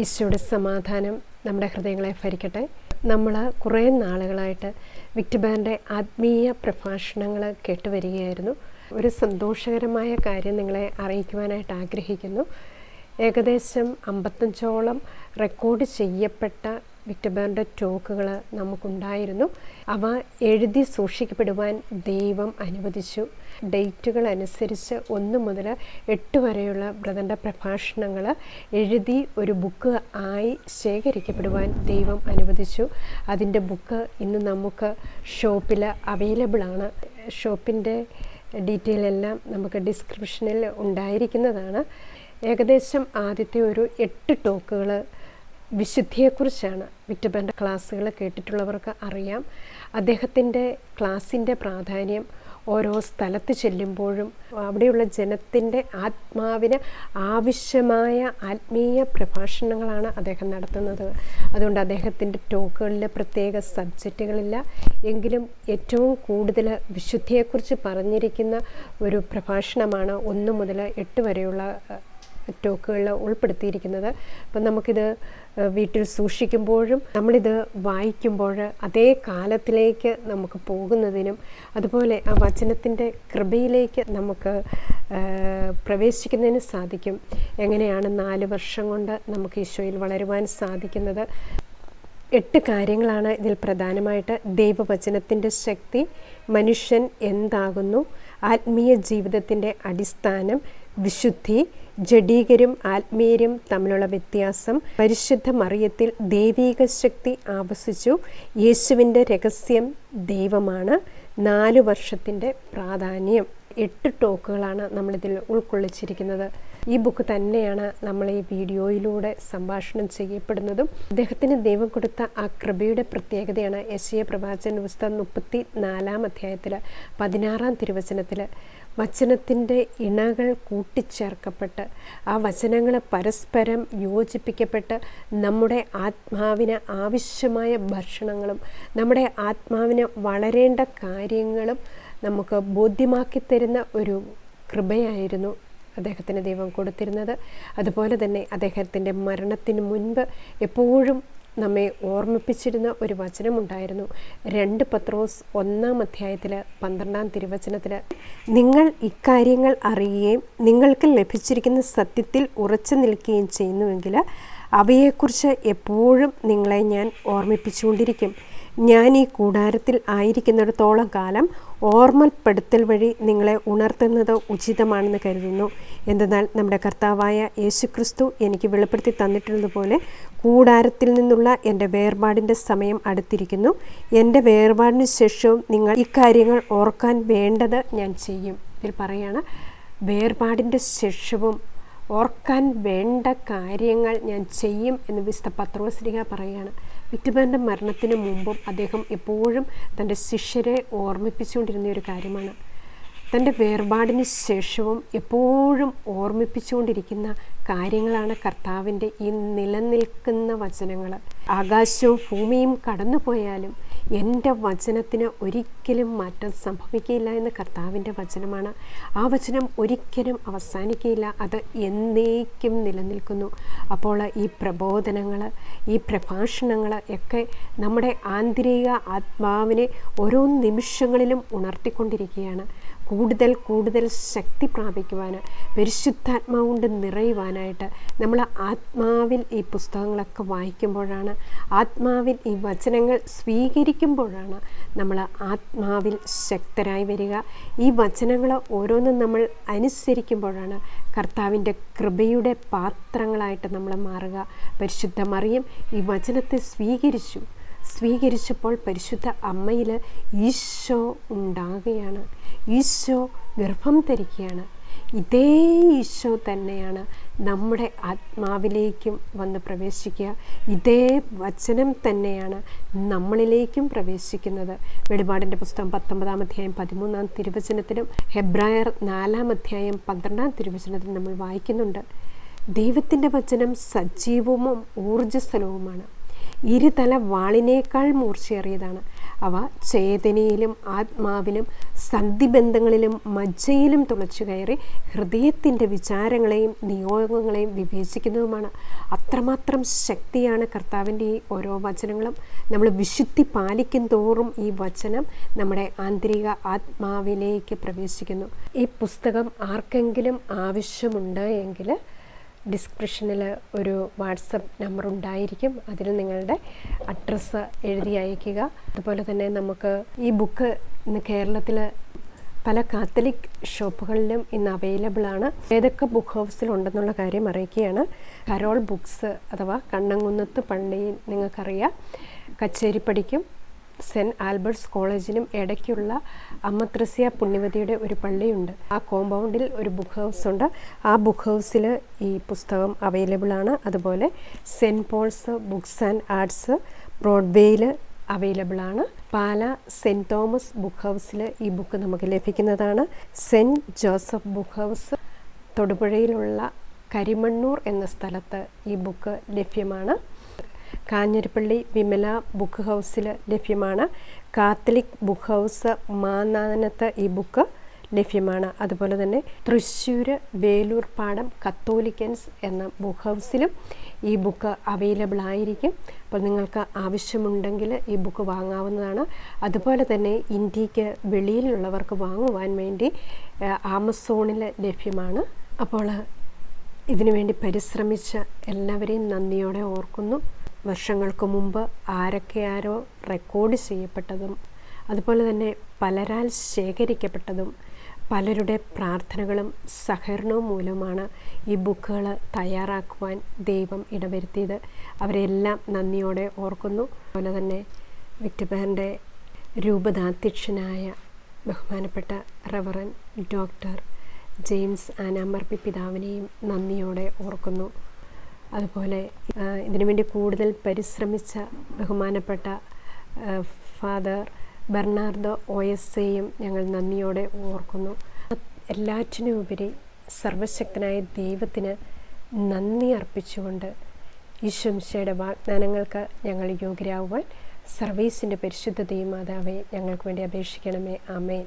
ഈശോയുടെ സമാധാനം നമ്മുടെ ഹൃദയങ്ങളെ ഭരിക്കട്ടെ. നമ്മൾ കുറേ നാളുകളായിട്ട് വിക്ടബാൻ്റെ ആത്മീയ പ്രഭാഷണങ്ങൾ കേട്ടുവരികയായിരുന്നു. ഒരു സന്തോഷകരമായ കാര്യം നിങ്ങളെ അറിയിക്കുവാനായിട്ട് ആഗ്രഹിക്കുന്നു. ഏകദേശം 55ഓളം റെക്കോർഡ് ചെയ്യപ്പെട്ട വിക്ടബാൻ്റെ ടോക്കുകൾ നമുക്കുണ്ടായിരുന്നു. അവ എഴുതി സൂക്ഷിക്കപ്പെടുവാൻ ദൈവം അനുവദിച്ചു. ഡേറ്റുകൾ അനുസരിച്ച് 1 മുതൽ 8 വരെയുള്ള ബ്രദറിൻ്റെ പ്രഭാഷണങ്ങൾ എഴുതി ഒരു ബുക്ക് ആയി ശേഖരിക്കപ്പെടുവാൻ ദൈവം അനുവദിച്ചു. അതിൻ്റെ ബുക്ക് ഇന്ന് നമുക്ക് ഷോപ്പിൽ അവൈലബിളാണ്. ഷോപ്പിൻ്റെ ഡീറ്റെയിൽ എല്ലാം നമുക്ക് ഡിസ്ക്രിപ്ഷനിൽ ഉണ്ടായിരിക്കുന്നതാണ്. ഏകദേശം ആദ്യത്തെ ഒരു 8 ടോക്കുകൾ വിശുദ്ധിയെക്കുറിച്ചാണ്. വിക്ടബാൻ്റെ ക്ലാസ്സുകൾ കേട്ടിട്ടുള്ളവർക്ക് അറിയാം. അദ്ദേഹത്തിൻ്റെ ക്ലാസ്സിൻ്റെ പ്രാധാന്യം ഓരോ സ്ഥലത്ത് ചെല്ലുമ്പോഴും അവിടെയുള്ള ജനത്തിൻ്റെ ആത്മാവിന് ആവശ്യമായ ആത്മീയ പ്രഭാഷണങ്ങളാണ് അദ്ദേഹം നടത്തുന്നത്. അതുകൊണ്ട് അദ്ദേഹത്തിൻ്റെ ടോക്കുകളിൽ പ്രത്യേക സബ്ജക്റ്റുകളില്ല. എങ്കിലും ഏറ്റവും കൂടുതൽ വിശുദ്ധിയെക്കുറിച്ച് പറഞ്ഞിരിക്കുന്ന ഒരു പ്രഭാഷണമാണ് 1 മുതൽ 8 വരെയുള്ള ടോക്കുകളിൽ ഉൾപ്പെടുത്തിയിരിക്കുന്നത്. അപ്പം നമുക്കിത് വീട്ടിൽ സൂക്ഷിക്കുമ്പോഴും നമ്മളിത് വായിക്കുമ്പോൾ അതേ കാലത്തിലേക്ക് നമുക്ക് പോകുന്നതിനും അതുപോലെ ആ വചനത്തിൻ്റെ കൃപയിലേക്ക് നമുക്ക് പ്രവേശിക്കുന്നതിന് സാധിക്കും. എങ്ങനെയാണ് 4 വർഷം കൊണ്ട് നമുക്ക് ഈശോയിൽ വളരുവാൻ സാധിക്കുന്നത്? 8 കാര്യങ്ങളാണ് ഇതിൽ പ്രധാനമായിട്ട്. ദൈവവചനത്തിൻ്റെ ശക്തി, മനുഷ്യൻ എന്താകുന്നു, ആത്മീയ ജീവിതത്തിൻ്റെ അടിസ്ഥാനം, വിശുദ്ധി, ജഡീകരും ആത്മീയരും തമ്മിലുള്ള വ്യത്യാസം, പരിശുദ്ധ മറിയത്തിൽ ദൈവിക ശക്തി ആവസിച്ചു, യേശുവിൻ്റെ രഹസ്യം ദൈവമാണ്, 4 വർഷത്തിൻ്റെ പ്രാധാന്യം. 8 ടോക്കുകളാണ് നമ്മളിതിൽ ഉൾക്കൊള്ളിച്ചിരിക്കുന്നത്. ഈ ബുക്ക് തന്നെയാണ് നമ്മൾ ഈ വീഡിയോയിലൂടെ സംഭാഷണം ചെയ്യപ്പെടുന്നതും. അദ്ദേഹത്തിന് ദൈവം കൊടുത്ത ആ കൃപയുടെ പ്രത്യേകതയാണ് യെശയ്യാ പ്രവാചകന്റെ പുസ്തകം 34-ാം അധ്യായത്തിൽ 16-ാം തിരുവചനത്തിൽ വചനത്തിൻ്റെ ഇണകൾ കൂട്ടിച്ചേർക്കപ്പെട്ട് ആ വചനങ്ങൾ പരസ്പരം യോജിപ്പിക്കപ്പെട്ട് നമ്മുടെ ആത്മാവിന് ആവശ്യമായ ഭക്ഷണങ്ങളും നമ്മുടെ ആത്മാവിന് വളരേണ്ട കാര്യങ്ങളും നമുക്ക് ബോധ്യമാക്കി തരുന്ന ഒരു കൃപയായിരുന്നു അദ്ദേഹത്തിന് ദൈവം കൊടുത്തിരുന്നത്. അതുപോലെ തന്നെ അദ്ദേഹത്തിൻ്റെ മരണത്തിന് മുൻപ് എപ്പോഴും നമ്മെ ഓർമ്മിപ്പിച്ചിരുന്ന ഒരു വചനമുണ്ടായിരുന്നു. 2 പത്രോസ് 1-ാം അധ്യായത്തിൽ 12-ാം തിരുവചനത്തിൽ, നിങ്ങൾ ഇക്കാര്യങ്ങൾ അറിയുകയും നിങ്ങൾക്ക് ലഭിച്ചിരിക്കുന്ന സത്യത്തിൽ ഉറച്ചു നിൽക്കുകയും ചെയ്യുന്നുവെങ്കിൽ അവയെക്കുറിച്ച് എപ്പോഴും നിങ്ങളെ ഞാൻ ഓർമ്മിപ്പിച്ചുകൊണ്ടിരിക്കും. ഞാൻ ഈ കൂടാരത്തിൽ ആയിരിക്കുന്നിടത്തോളം കാലം ഓർമ്മപ്പെടുത്തൽ വഴി നിങ്ങളെ ഉണർത്തുന്നത് ഉചിതമാണെന്ന് കരുതുന്നു. എന്തെന്നാൽ നമ്മുടെ കർത്താവായ യേശുക്രിസ്തു എനിക്ക് വെളിപ്പെടുത്തി തന്നിട്ടുള്ളതുപോലെ കൂടാരത്തിൽ നിന്നുള്ള എൻ്റെ വേർപാടിൻ്റെ സമയം അടുത്തിരിക്കുന്നു. എൻ്റെ വേർപാടിന് ശേഷവും നിങ്ങൾ ഇക്കാര്യങ്ങൾ ഓർക്കാൻ വേണ്ടത് ഞാൻ ചെയ്യും. ഇതിൽ പറയാണ്, വേർപാടിൻ്റെ ശേഷവും ഓർക്കാൻ വേണ്ട കാര്യങ്ങൾ ഞാൻ ചെയ്യും എന്ന് വിശുദ്ധ പത്രോസ്ലീഹ പറയുകയാണ്. വിക്ടബാൻ്റെ മരണത്തിന് മുമ്പും അദ്ദേഹം എപ്പോഴും തൻ്റെ ശിഷ്യരെ ഓർമ്മിപ്പിച്ചുകൊണ്ടിരുന്ന ഒരു കാര്യമാണ്. തൻ്റെ വേർപാടിന് ശേഷവും എപ്പോഴും ഓർമ്മിപ്പിച്ചുകൊണ്ടിരിക്കുന്ന കാര്യങ്ങളാണ് കർത്താവിൻ്റെ ഈ നിലനിൽക്കുന്ന വചനങ്ങൾ. ആകാശവും ഭൂമിയും കടന്നു പോയാലും എൻ്റെ വചനത്തിന് ഒരിക്കലും മാറ്റം സംഭവിക്കുകയില്ല എന്ന കർത്താവിൻ്റെ വചനമാണ്. ആ വചനം ഒരിക്കലും അവസാനിക്കുകയില്ല, അത് എന്നേക്കും നിലനിൽക്കുന്നു. അപ്പോൾ ഈ പ്രബോധനങ്ങൾ, ഈ പ്രഭാഷണങ്ങൾ ഒക്കെ നമ്മുടെ ആന്തരിക ആത്മാവിനെ ഓരോ നിമിഷങ്ങളിലും ഉണർത്തിക്കൊണ്ടിരിക്കുകയാണ്. കൂടുതൽ ശക്തി പ്രാപിക്കുവാൻ, പരിശുദ്ധാത്മാവ് കൊണ്ട് നിറയുവാനായിട്ട് നമ്മൾ ആത്മാവിൽ ഈ പുസ്തകങ്ങളൊക്കെ വായിക്കുമ്പോഴാണ്, ആത്മാവിൽ ഈ വചനങ്ങൾ സ്വീകരിക്കുമ്പോഴാണ് നമ്മൾ ആത്മാവിൽ ശക്തരായി വരിക. ഈ വചനങ്ങൾ ഓരോന്നും നമ്മൾ അനുസരിക്കുമ്പോഴാണ് കർത്താവിൻ്റെ കൃപയുടെ പാത്രങ്ങളായിട്ട് നമ്മൾ മാറുക. പരിശുദ്ധ മറിയം ഈ വചനത്തെ സ്വീകരിച്ചപ്പോൾ പരിശുദ്ധ അമ്മയിൽ ഈശോ ഉണ്ടാകുകയാണ്. ഈശോ ഗർഭം ധരിക്കുകയാണ്. ഇതേ ഈശോ തന്നെയാണ് നമ്മുടെ ആത്മാവിലേക്കും വന്ന് പ്രവേശിക്കുക. ഇതേ വചനം തന്നെയാണ് നമ്മളിലേക്കും പ്രവേശിക്കുന്നത്. വെളിപാടിൻ്റെ പുസ്തകം 19-ാം അധ്യായം 13-ാം തിരുവചനത്തിലും ഹെബ്രായർ 4-ാം അധ്യായം 12-ാം തിരുവചനത്തിലും നമ്മൾ വായിക്കുന്നുണ്ട്, ദൈവത്തിൻ്റെ വചനം സജീവവും ഊർജ്ജസ്വലവുമാണ്. ഇരുതല വാളിനേക്കാൾ മൂർച്ചയേറിയതാണ്. അവ ചേതനയിലും ആത്മാവിലും സന്ധിബന്ധങ്ങളിലും മജ്ജയിലും തുളച്ചു കയറി ഹൃദയത്തിൻ്റെ വിചാരങ്ങളെയും നിയോഗങ്ങളെയും വിവേചിക്കുന്നതുമാണ്. അത്രമാത്രം ശക്തിയാണ് കർത്താവിൻ്റെ ഈ ഓരോ വചനങ്ങളും. നമ്മൾ വിശുദ്ധി പാലിക്കും തോറും ഈ വചനം നമ്മുടെ ആന്തരിക ആത്മാവിലേക്ക് പ്രവേശിക്കുന്നു. ഈ പുസ്തകം ആർക്കെങ്കിലും ആവശ്യമുണ്ട് എങ്കിൽ ഡിസ്ക്രിപ്ഷനിൽ ഒരു വാട്സപ്പ് നമ്പർ ഉണ്ടായിരിക്കും. അതിൽ നിങ്ങളുടെ അഡ്രസ്സ് എഴുതി അയയ്ക്കുക. അതുപോലെ തന്നെ നമുക്ക് ഈ ബുക്ക് ഇന്ന് കേരളത്തിൽ പല കാത്തലിക് ഷോപ്പുകളിലും ഇന്ന് അവൈലബിൾ ആണ്. ഏതൊക്കെ ബുക്ക് ഹൗസിലുണ്ടെന്നുള്ള കാര്യം അറിയിക്കുകയാണ്. കരോൾ ബുക്സ് അഥവാ കണ്ണംകുന്നത്ത് പള്ളിയിൽ നിങ്ങൾക്കറിയാം, കച്ചേരിപ്പടിക്കും സെൻറ്റ് ആൽബർട്ട്സ് കോളേജിനും ഇടയ്ക്കുള്ള അമ്മ ത്രേസ്യ പുണ്യവതിയുടെ ഒരു പള്ളിയുണ്ട്. ആ കോമ്പൗണ്ടിൽ ഒരു ബുക്ക് ഹൗസ് ഉണ്ട്. ആ ബുക്ക് ഹൗസിൽ ഈ പുസ്തകം അവൈലബിൾ ആണ്. അതുപോലെ St Paul's books and arts ബ്രോഡ്വേയിൽ അവൈലബിൾ ആണ്. പാല സെൻറ്റ് തോമസ് ബുക്ക് ഹൗസിൽ ഈ ബുക്ക് നമുക്ക് ലഭിക്കുന്നതാണ്. സെൻറ്റ് ജോസഫ് ബുക്ക് ഹൗസ് തൊടുപുഴയിലുള്ള കരിമണ്ണൂർ എന്ന സ്ഥലത്ത് ഈ ബുക്ക് ലഭ്യമാണ്. കാഞ്ഞിരപ്പള്ളി വിമല ബുക്ക് ഹൗസിൽ ലഭ്യമാണ്. കാത്തലിക് ബുക്ക് ഹൗസ് മാന്നാനത്ത് ഈ ബുക്ക് ലഭ്യമാണ്. അതുപോലെ തന്നെ തൃശ്ശൂർ വേലൂർ പാടം കത്തോലിക്കൻസ് എന്ന ബുക്ക് ഹൗസിലും ഈ ബുക്ക് അവൈലബിൾ ആയിരിക്കും. അപ്പോൾ നിങ്ങൾക്ക് ആവശ്യമുണ്ടെങ്കിൽ ഈ ബുക്ക് വാങ്ങാവുന്നതാണ്. അതുപോലെ തന്നെ ഇന്ത്യക്ക് വെളിയിലുള്ളവർക്ക് വാങ്ങുവാൻ വേണ്ടി ആമസോണിൽ ലഭ്യമാണ്. അപ്പോൾ ഇതിനുവേണ്ടി പരിശ്രമിച്ച എല്ലാവരെയും നന്ദിയോടെ ഓർക്കുന്നു. വർഷങ്ങൾക്ക് മുമ്പ് ആരോ റെക്കോർഡ് ചെയ്യപ്പെട്ടതും അതുപോലെ തന്നെ പലരാൽ ശേഖരിക്കപ്പെട്ടതും പലരുടെ പ്രാർത്ഥനകളും സഹകരണവും മൂലമാണ് ഈ ബുക്കുകൾ തയ്യാറാക്കുവാൻ ദൈവം ഇടവരുത്തിയത്. അവരെല്ലാം നന്ദിയോടെ ഓർക്കുന്നു. അതുപോലെ തന്നെ വിക്ടബാറിൻ്റെ രൂപതാധ്യക്ഷനായ ബഹുമാനപ്പെട്ട റവറൻ ഡോക്ടർ ജെയിംസ് ആനാമ്പർപ്പി പിതാവിനെയും നന്ദിയോടെ ഓർക്കുന്നു. അതുപോലെ ഇതിനുവേണ്ടി കൂടുതൽ പരിശ്രമിച്ച ബഹുമാനപ്പെട്ട ഫാദർ ബെർണാർഡോ OSAയും ഞങ്ങൾ നന്ദിയോടെ ഓർക്കുന്നു. എല്ലാറ്റിനുമുപരി സർവശക്തനായ ദൈവത്തിന് നന്ദി അർപ്പിച്ചുകൊണ്ട് ഈശോ മിശിഹായുടെ വാഗ്ദാനങ്ങൾക്ക് ഞങ്ങൾ യോഗ്യരാകുവാൻ സർവീസിൻ്റെ പരിശുദ്ധ ദൈവമാതാവേ ഞങ്ങൾക്ക് വേണ്ടി അപേക്ഷിക്കണമേ. ആമേൻ.